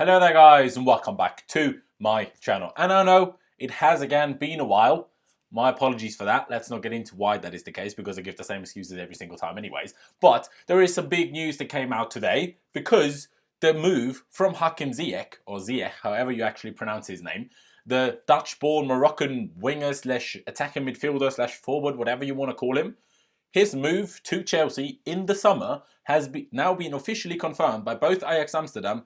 Hello there guys and welcome back to my channel. And I know it has again been a while. My apologies for that. Let's not get into why that is the case because I give the same excuses every single time anyways. But there is some big news that came out today because the move from Hakim Ziyech, or Ziyech, however you actually pronounce his name, the Dutch-born Moroccan winger slash attacking midfielder slash forward, whatever you want to call him, his move to Chelsea in the summer has now been officially confirmed by both Ajax Amsterdam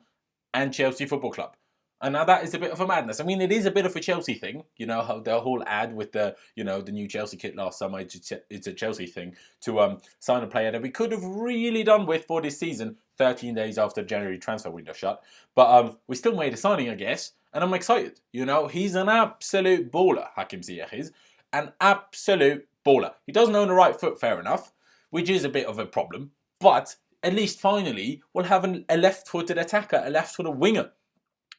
and Chelsea Football Club. And now that is a bit of a madness. I mean, it is a bit of a Chelsea thing. You know, how the whole ad with the new Chelsea kit last summer, it's a Chelsea thing to sign a player that we could have really done with for this season, 13 days after January transfer window shut. But we still made a signing, I guess, and I'm excited. You know, he's an absolute baller, Hakim Ziyech is. An absolute baller. He doesn't own the right foot, fair enough, which is a bit of a problem. But at least finally, we'll have a left-footed attacker, a left-footed winger,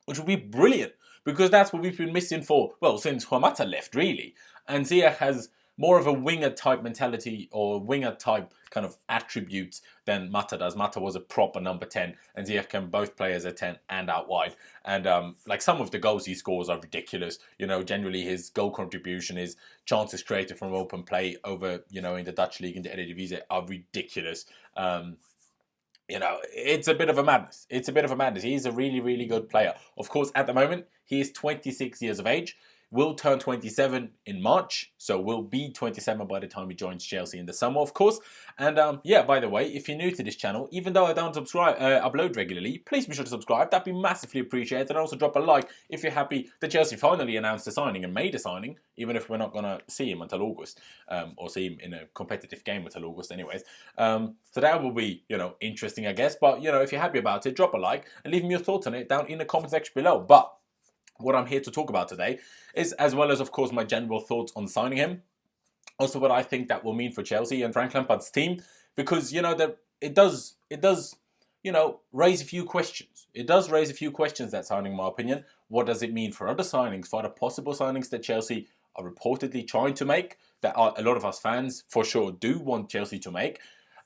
which will be brilliant because that's what we've been missing for, well, since Juan left, really. And Ziyech has more of a winger-type mentality or winger-type kind of attributes than Mata does. Mata was a proper number 10, and Ziyech can both play as a 10 and out wide. And like some of the goals he scores are ridiculous. You know, generally his goal contribution, his chances created from open play over, you know, in the Dutch league, in the Eredivisie, are ridiculous. You know, it's a bit of a madness. It's a bit of a madness. He's a really, really good player. Of course, at the moment, he is 26 years of age. Will turn 27 in March, so will be 27 by the time he joins Chelsea in the summer, of course. And yeah, by the way, if you're new to this channel, even though I don't upload regularly, please be sure to subscribe. That'd be massively appreciated. And also drop a like if you're happy that Chelsea finally announced a signing and made a signing, even if we're not going to see him until August, or see him in a competitive game until August anyways. So that will be, you know, interesting, I guess. But, you know, if you're happy about it, drop a like and leave me your thoughts on it down in the comment section below. But what I'm here to talk about today is, as well as, of course, my general thoughts on signing him, also what I think that will mean for Chelsea and Frank Lampard's team, because, you know, that it does, you know, raise a few questions. It does raise a few questions, that signing, in my opinion. What does it mean for other signings, for other possible signings that Chelsea are reportedly trying to make, that a lot of us fans, for sure, do want Chelsea to make?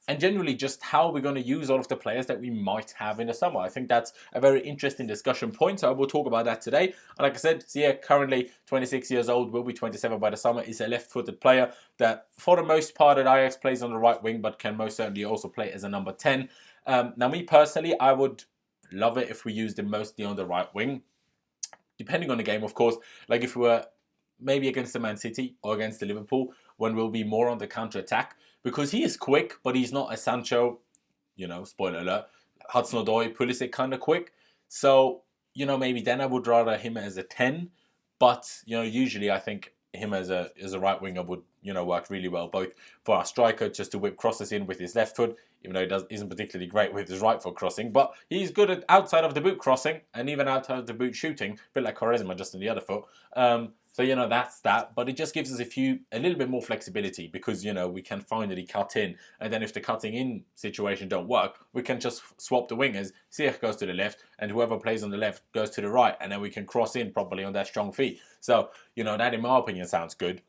And generally just how we're going to use all of the players that we might have in the summer. I think that's a very interesting discussion point, so I will talk about that today. And like I said, Ziyech, currently 26 years old, will be 27 by the summer, is a left-footed player that, for the most part at Ajax, plays on the right wing, but can most certainly also play as a number 10. Now, me personally, I would love it if we used him mostly on the right wing, depending on the game, of course. Like if we were maybe against the Man City or against the Liverpool, when we'll be more on the counter-attack, because he is quick, but he's not a Sancho, you know, spoiler alert, Hudson-Odoi, Pulisic kind of quick. So, you know, maybe then I would rather him as a 10, but, you know, usually I think him as a right winger would, you know, work really well, both for our striker just to whip crosses in with his left foot, even though he isn't particularly great with his right foot crossing, but he's good at outside of the boot crossing and even outside of the boot shooting, a bit like Quaresma just in the other foot. So, you know, that's that. But it just gives us a little bit more flexibility because, you know, we can finally cut in. And then if the cutting in situation don't work, we can just swap the wingers. Ziyech goes to the left and whoever plays on the left goes to the right. And then we can cross in properly on their strong feet. So, you know, that in my opinion sounds good.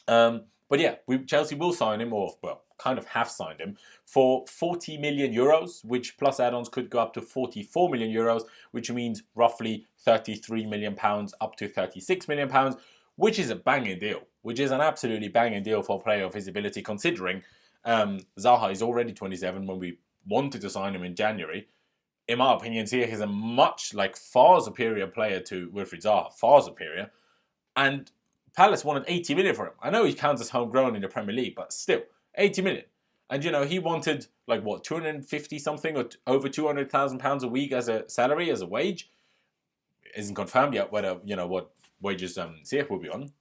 But yeah, Chelsea will sign him, or, well, kind of have signed him, for 40 million euros, which plus add-ons could go up to 44 million euros, which means roughly 33 million pounds up to 36 million pounds, which is a banging deal, which is an absolutely banging deal for a player of his ability, considering Zaha is already 27 when we wanted to sign him in January. In my opinion, Ziyech is a much, far superior player to Wilfried Zaha, far superior, and Palace wanted 80 million for him. I know he counts as homegrown in the Premier League, but still, 80 million. And, you know, he wanted, 250 something or over £200,000 a week as a salary, as a wage. Isn't confirmed yet whether, you know, what wages Ziyech will be on.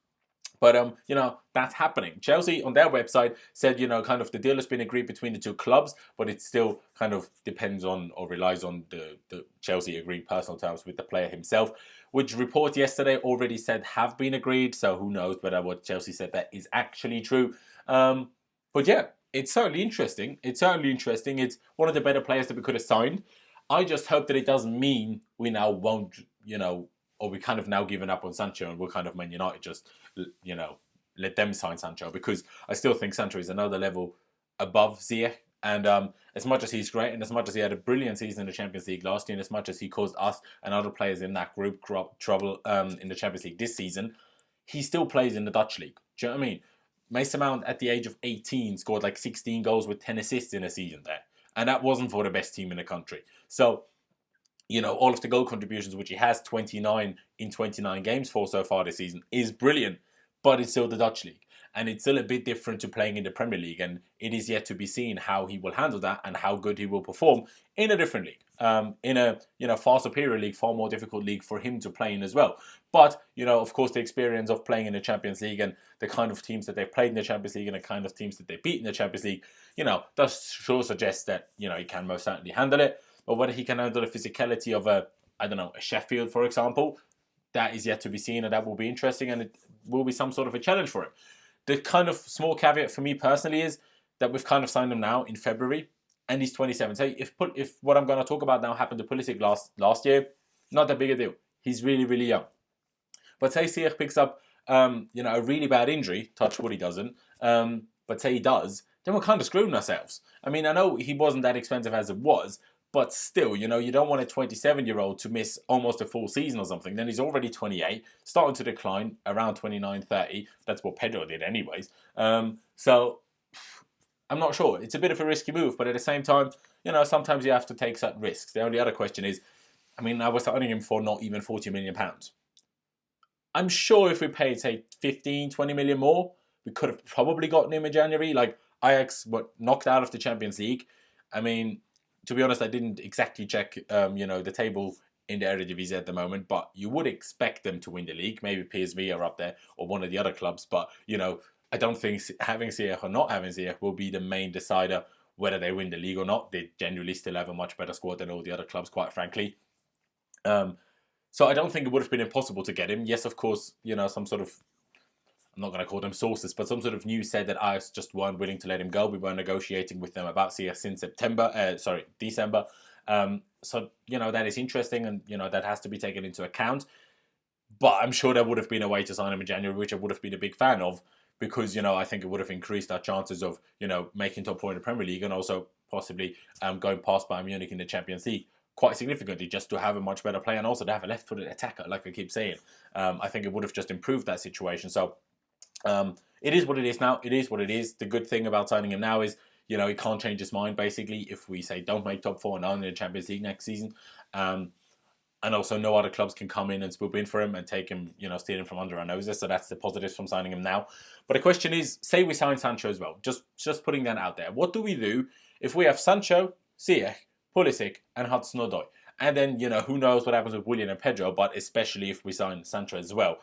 But, you know, that's happening. Chelsea, on their website, said, you know, kind of the deal has been agreed between the two clubs, but it still kind of depends on or relies on the Chelsea agreed personal terms with the player himself, which report yesterday already said have been agreed. So who knows whether what Chelsea said that is actually true. But yeah, it's certainly interesting. It's certainly interesting. It's one of the better players that we could have signed. I just hope that it doesn't mean we now won't, you know, or we kind of now given up on Sancho and we're kind of Man United just, you know, let them sign Sancho, because I still think Sancho is another level above Ziyech And as much as he's great, and as much as he had a brilliant season in the Champions League last year, and as much as he caused us and other players in that group trouble in the Champions League this season, he still plays in the Dutch league. Do you know what I mean? Mason Mount at the age of 18 scored like 16 goals with 10 assists in a season there. And that wasn't for the best team in the country. So, all of the goal contributions, which he has 29 in 29 games for so far this season, is brilliant. But it's still the Dutch league. And it's still a bit different to playing in the Premier League. And it is yet to be seen how he will handle that and how good he will perform in a different league. In a far superior league, far more difficult league for him to play in as well. But, of course, the experience of playing in the Champions League and the kind of teams that they've played in the Champions League and the kind of teams that they beat in the Champions League, does sure suggest that, he can most certainly handle it. But whether he can handle the physicality of a Sheffield, for example, that is yet to be seen, and that will be interesting, and it will be some sort of a challenge for him. The kind of small caveat for me personally is that we've kind of signed him now in February, and he's 27. So if what I'm going to talk about now happened to Pulisic last year, not that big a deal. He's really, really young. But say Ziyech picks up, a really bad injury, touch wood he doesn't, but say he does, then we're kind of screwing ourselves. I mean, I know he wasn't that expensive as it was, but still, you don't want a 27-year-old to miss almost a full season or something. Then he's already 28, starting to decline around 29, 30. That's what Pedro did anyways. So I'm not sure. It's a bit of a risky move, but at the same time, sometimes you have to take certain risks. The only other question is, I was signing him for not even £40 million. I'm sure if we paid, say, 15, 20 million more, we could have probably gotten him in January. Like, Ajax were knocked out of the Champions League. To be honest, I didn't exactly check, the table in the Eredivisie at the moment, but you would expect them to win the league. Maybe PSV are up there or one of the other clubs, but, I don't think having Ziyech or not having Ziyech will be the main decider whether they win the league or not. They generally still have a much better squad than all the other clubs, quite frankly. So I don't think it would have been impossible to get him. Yes, of course, some sort of, I'm not going to call them sources, but some sort of news said that Ajax just weren't willing to let him go. We were negotiating with them about Ziyech since December. So, that is interesting, and, that has to be taken into account. But I'm sure there would have been a way to sign him in January, which I would have been a big fan of, because, I think it would have increased our chances of, making top four in the Premier League and also possibly going past Bayern Munich in the Champions League quite significantly, just to have a much better player and also to have a left-footed attacker, like I keep saying. I think it would have just improved that situation. So, it is what it is now. It is what it is. The good thing about signing him now is, he can't change his mind, basically, if we say don't make top four and on in the Champions League next season. And also no other clubs can come in and swoop in for him and take him, steal him from under our noses. So that's the positives from signing him now. But the question is, say we sign Sancho as well. Just putting that out there. What do we do if we have Sancho, Ziyech, Pulisic, and Hudson-Odoi? And then, who knows what happens with Willian and Pedro, but especially if we sign Sancho as well.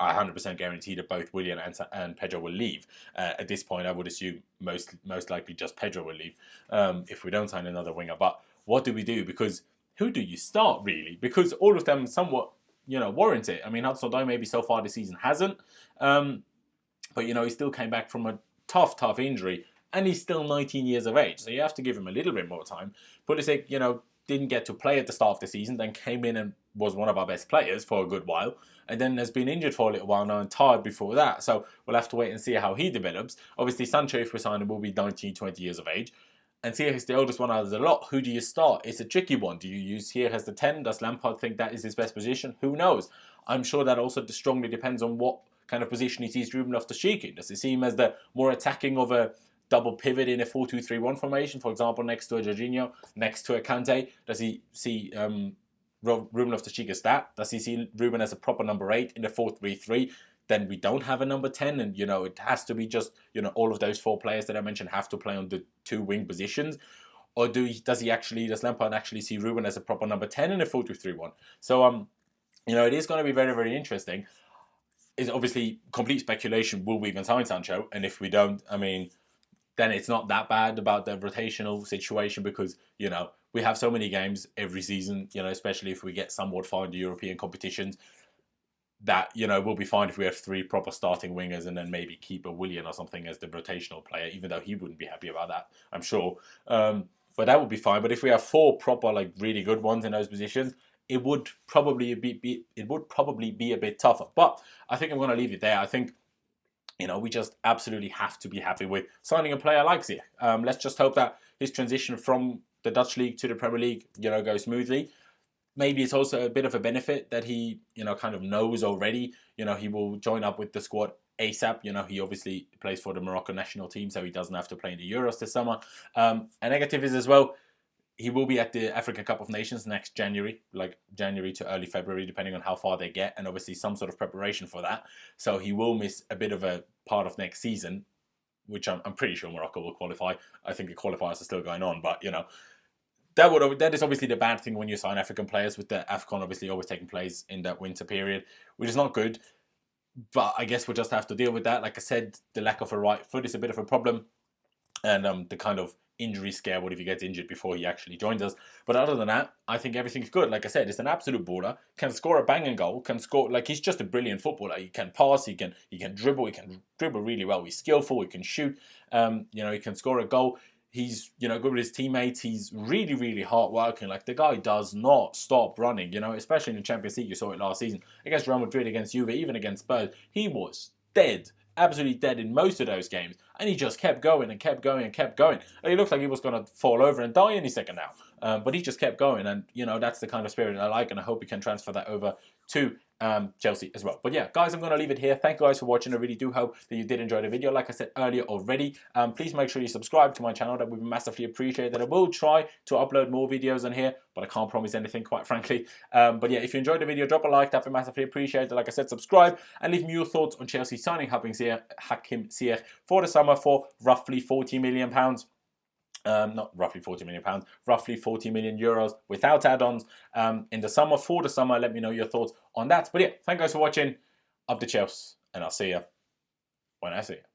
I 100% guarantee that both Willian and Pedro will leave. At this point, I would assume most likely just Pedro will leave if we don't sign another winger. But what do we do? Because who do you start, really? Because all of them somewhat, warrant it. Hudson-Odoi maybe so far this season hasn't. But, he still came back from a tough injury. And he's still 19 years of age. So you have to give him a little bit more time. Pulisic, didn't get to play at the start of the season, then came in and was one of our best players for a good while, and then has been injured for a little while now and tired before that. So we'll have to wait and see how he develops. Obviously, Sancho, if we sign him, will be 19, 20 years of age. And Ziyech is the oldest one out of the lot. Who do you start? It's a tricky one. Do you use Ziyech as the 10? Does Lampard think that is his best position? Who knows? I'm sure that also strongly depends on what kind of position he sees Ruben Loftus-Cheek in. Does he see him as the more attacking of a double pivot in a 4-2-3-1 formation, for example, next to a Jorginho, next to a Kante? Does he see Ruben Loftus-Cheek as that? Does he see Ruben as a proper number 8 in the 4-3-3? Then we don't have a number 10, and, it has to be just, all of those four players that I mentioned have to play on the two wing positions. Or does Lampard actually see Ruben as a proper number 10 in a 4-2-3-1? So, it is going to be very, very interesting. It's obviously complete speculation. Will we even sign Sancho? And if we don't, then it's not that bad about the rotational situation, because, we have so many games every season, especially if we get somewhat far into European competitions, that, we'll be fine if we have three proper starting wingers and then maybe keep a Willian or something as the rotational player, even though he wouldn't be happy about that, I'm sure. But that would be fine. But if we have four proper, really good ones in those positions, it would probably be a bit tougher. But I think I'm going to leave it there. I think, You know, we just absolutely have to be happy with signing a player like Ziyech. Let's just hope that his transition from the Dutch league to the Premier League, you know, goes smoothly. Maybe it's also a bit of a benefit that he, you know, kind of knows already. You know, he will join up with the squad ASAP. You know, he obviously plays for the Moroccan national team, so he doesn't have to play in the Euros this summer. A negative is as well, he will be at the African Cup of Nations next January, like January to early February, depending on how far they get, and obviously some sort of preparation for that. So he will miss a bit of a part of next season, which I'm pretty sure Morocco will qualify. I think the qualifiers are still going on, but you know, that is obviously the bad thing when you sign African players, with the AFCON obviously always taking place in that winter period, which is not good. But I guess we'll just have to deal with that. Like I said, the lack of a right foot is a bit of a problem, and the kind of injury scare, what if he gets injured before he actually joins us. But other than that, I think everything's good. Like I said, it's an absolute baller, can score a banging goal, can score, like, he's just a brilliant footballer. He can pass, he can dribble, he can dribble really well, he's skillful, he can shoot, you know, he can score a goal. He's, you know, good with his teammates. He's really, really hard working. Like, the guy does not stop running, you know, especially in the Champions League. You saw it last season against Real Madrid, against Juve, even against Spurs. He was dead, absolutely dead in most of those games. And he just kept going and kept going and kept going. And he looked like he was going to fall over and die any second now. But he just kept going. And, you know, that's the kind of spirit I like. And I hope we can transfer that over to Chelsea as well. But yeah, guys, I'm going to leave it here. Thank you guys for watching. I really do hope that you did enjoy the video. Like I said earlier already, please make sure you subscribe to my channel. That would be massively appreciated. I will try to upload more videos on here, but I can't promise anything, quite frankly. But yeah, if you enjoyed the video, drop a like. That would be massively appreciated. Like I said, subscribe and leave me your thoughts on Chelsea signing Hakim Ziyech for the summer for roughly £40 million. Not roughly £40 million, roughly 40 million euros without add-ons in the summer, for the summer. Let me know your thoughts on that. But yeah, thank you guys for watching. Up the Chelsea, and I'll see you when I see you.